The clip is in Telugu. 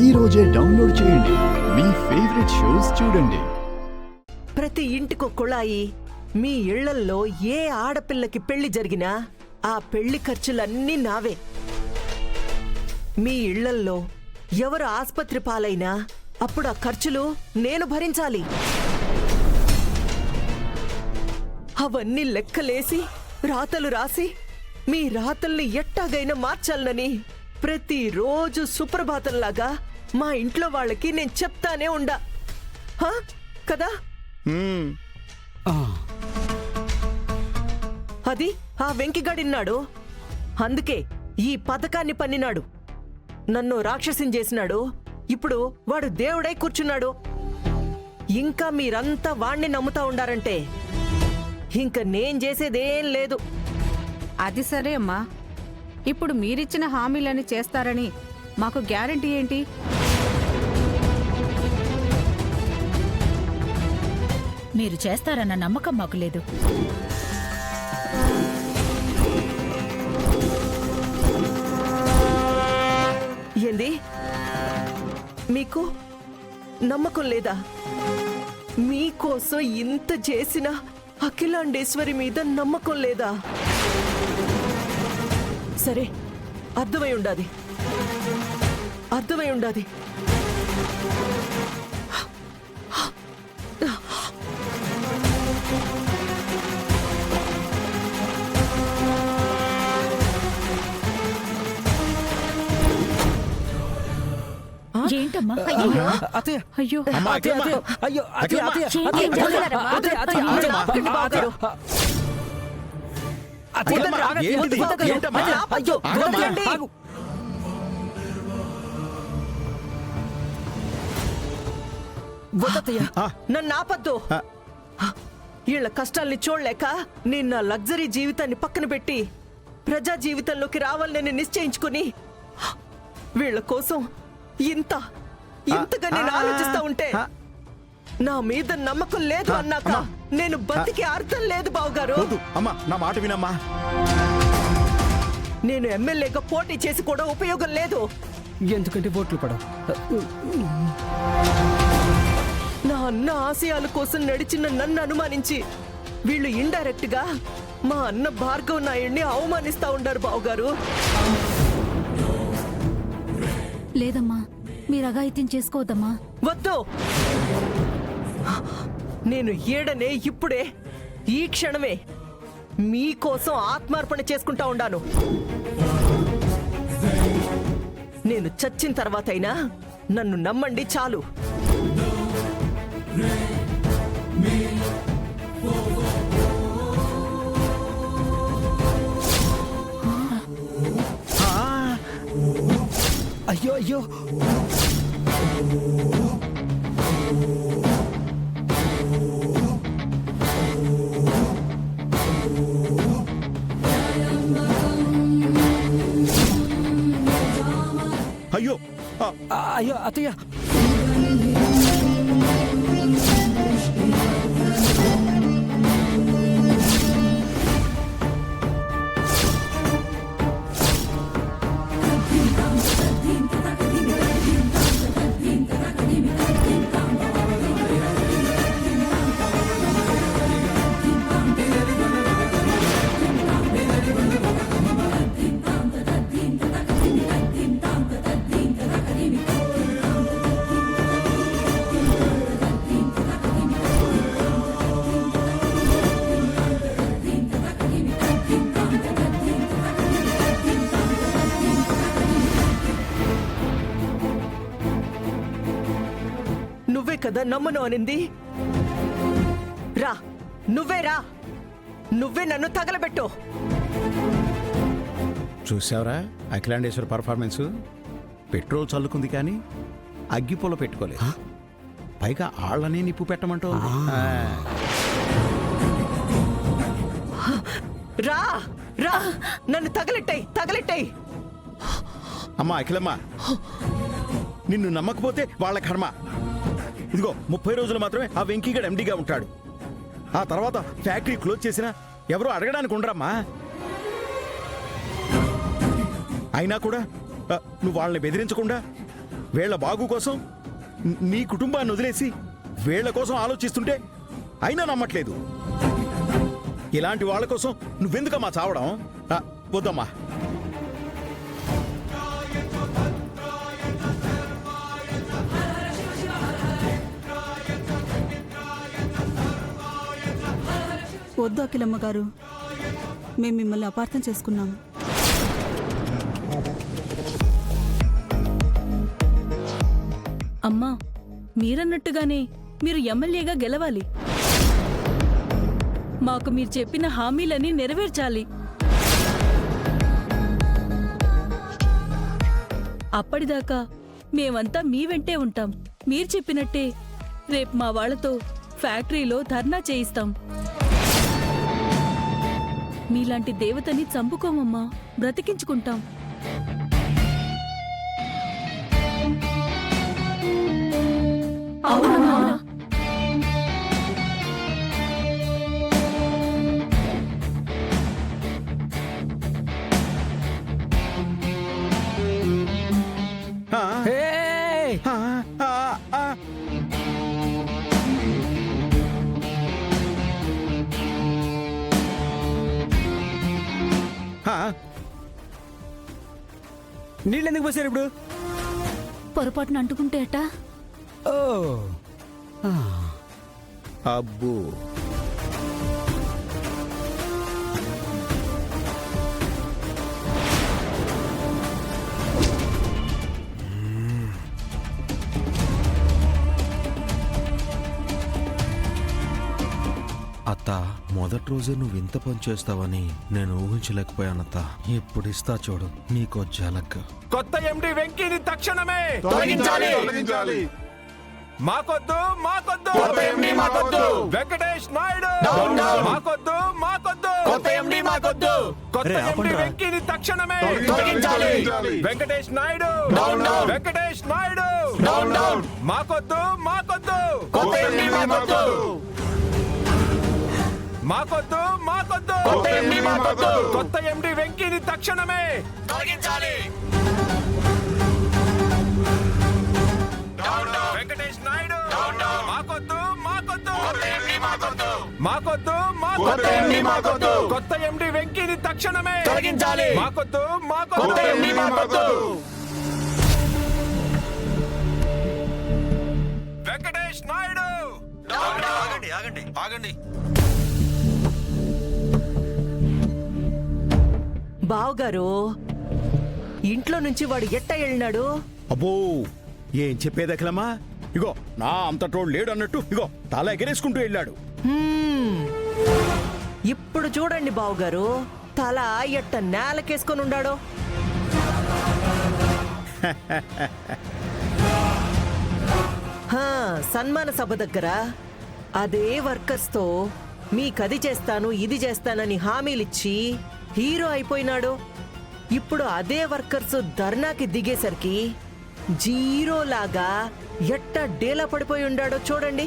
ఈ రోజే డౌన్లోడ్ చేయండి. మీ ఫేవరెట్ షోస్ చూడండి. ప్రతి ఇంటికో కుళాయి. మీ ఇళ్లల్లో ఏ ఆడపిల్లకి పెళ్లి జరిగినా ఆ పెళ్లి ఖర్చులన్నీ నావే. మీ ఇళ్లల్లో ఎవరు ఆస్పత్రి పాలైనా అప్పుడు ఆ ఖర్చులు నేను భరించాలి. అవన్నీ లెక్కలేసి రాతలు రాసి మీ రాతల్ని ఎట్టాగైనా మార్చాలనని ప్రతిరోజు సుప్రభాతంలాగా మా ఇంట్లో వాళ్ళకి నేను చెప్తానే ఉండా. కదా అది ఆ వెంకిగాడిన్నాడు. అందుకే ఈ పథకాన్ని పన్నినాడు. నన్ను రాక్షసిని చేసినాడు. ఇప్పుడు వాడు దేవుడై కూర్చున్నాడు. ఇంకా మీరంతా వాణ్ణి నమ్ముతా ఉండారంటే ఇంక నేను చేసేదేం లేదు. అది సరే అమ్మా, ఇప్పుడు మీరిచ్చిన హామీలని చేస్తారని మాకు గ్యారెంటీ ఏంటి? మీరు చేస్తారన్న నమ్మకం మాకు లేదు. ఏంది? మీకు నమ్మకం లేదా? మీకోసం ఇంత చేసిన అఖిలాండేశ్వరి మీద నమ్మకం లేదా? సరే, అర్థమై ఉండాది. ఏంటమ్మా? అయ్యో నన్ను ఆపద్దు. వీళ్ళ కష్టాల్ని చూడలేక నేను నా లగ్జరీ జీవితాన్ని పక్కన పెట్టి ప్రజా జీవితంలోకి రావాలని నిశ్చయించుకుని వీళ్ళ కోసం ఇంతగా నేను ఆలోచిస్తా ఉంటే నా మీద నమ్మకం లేదు అన్నాక నేను బతికి అర్థం లేదు బావగారు. నా మాట వినమ్మా. నేను ఎమ్మెల్యేగా పోటీ చేసి కూడా ఉపయోగం లేదు. ఎందుకంటే ఓట్లు పడవు. నా అన్న ఆశయాల కోసం నడిచిన నన్ను అనుమానించి వీళ్ళు ఇండైరెక్ట్ గా మా అన్న భార్గవ్ నాయుడిని అవమానిస్తా ఉండారు బావగారు. లేదమ్మా, మీరు అఘాయిత్యం చేసుకోవద్దమ్మా. వద్దు. నేను ఏడనే ఇప్పుడే ఈ క్షణమే మీకోసం ఆత్మార్పణ చేసుకుంటా ఉండాను. నేను చచ్చిన తర్వాతైనా నన్ను నమ్మండి చాలు. అయ్యో అయ్యో అయ్యో అత్తయ్య. నువ్వే కదా నమ్మను అనింది. రా, నువ్వే నన్ను తగలబెట్టు. చూసావరా అఖిలాండేశ్వర పర్ఫార్మెన్స్? పెట్రోల్ చల్లుకుంది కానీ అగ్గిపొల పెట్టుకోలేదు. పైగా ఆళ్లనే నిప్పు పెట్టమంటావు. రా, నన్ను తగలెట్టాయి. అమ్మా అఖిలమ్మ, నిన్ను నమ్మకపోతే వాళ్ళ కర్మ. ఇదిగో 30 రోజులు మాత్రమే ఆ వెంకీగడ్ ఎండీగా ఉంటాడు. ఆ తర్వాత ఫ్యాక్టరీ క్లోజ్ చేసినా ఎవరో అడగడానికి ఉండరమ్మా. అయినా కూడా నువ్వు వాళ్ళని బెదిరించకుండా వీళ్ళ బాగు కోసం నీ కుటుంబాన్ని వదిలేసి వీళ్ళ కోసం ఆలోచిస్తుంటే అయినా నమ్మట్లేదు. ఇలాంటి వాళ్ళ కోసం నువ్వెందుకమ్మా చావడం? వద్దమ్మా. వద్దు అఖిలమ్మ గారు, మేము మిమ్మల్ని అపార్థం చేసుకున్నాము. అమ్మా, మీరన్నట్టుగానే మీరు ఎమ్మెల్యేగా గెలవాలి. మాకు మీరు చెప్పిన హామీలన్నీ నెరవేర్చాలి. అప్పటిదాకా మేమంతా మీ వెంటే ఉంటాం. మీరు చెప్పినట్టే రేపు మా వాళ్లతో ఫ్యాక్టరీలో ధర్నా చేయిస్తాం. మీలాంటి దేవతని చంపుకోమమ్మా, బ్రతికించుకుంటాం. అవునమ్మా. ఏయ్! నీళ్ళు ఎందుకు పోసారు ఇప్పుడు? పొరపాటున అంటుకుంటే అట్టా? ఓ అబ్బో, అత్త, మొదటి రోజే నువ్వు ఇంత పని చేస్తావని నేను ఊహించలేకపోయానత్త. ఇప్పుడు ఇస్తా చూడు నీకో ఝలక్. కొత్త ఎండి వెంకీని తక్షణమే తొలగించాలి. మాకొద్దు మాకొద్దు వెంకటేష్ నాయుడు మాకొద్దు కొత్త ఎండి వెంకీని తక్షణమే వెంకటేష్ నాయుడు మాకొద్దు కొత్త ఎండి వెంకీని తక్షణమే తొలగించాలి. వెంకటేష్ నాయుడు మాకొద్దు కొత్త ఎండి వెంకీని తక్షణమే తొలగించాలి. మాకొద్దు వెంకటేష్ నాయుడు. ఆగండి. బావగారు, ఇంట్లో నుంచి వాడు ఎట్ట వెళ్ళినాడు? అబ్బో, ఏం చెప్పేది అఖిలమ్మా? ఇగో నా అంతటోడు లేడు అన్నట్టు ఇగో తల ఎగరేసుకుంటూ వెళ్ళాడు. ఇప్పుడు చూడండి బావగారు, తల ఎట్ట నేలకేసుకొని ఉండాడో. సన్మాన సభ దగ్గర అదే వర్కర్స్ తో మీకది చేస్తాను ఇది చేస్తానని హామీలిచ్చి హీరో అయిపోయినాడు. ఇప్పుడు అదే వర్కర్స్ ధర్నాకి దిగేసరికి జీరోలాగా ఎట్ట డేలా పడిపోయి ఉండాడో చూడండి.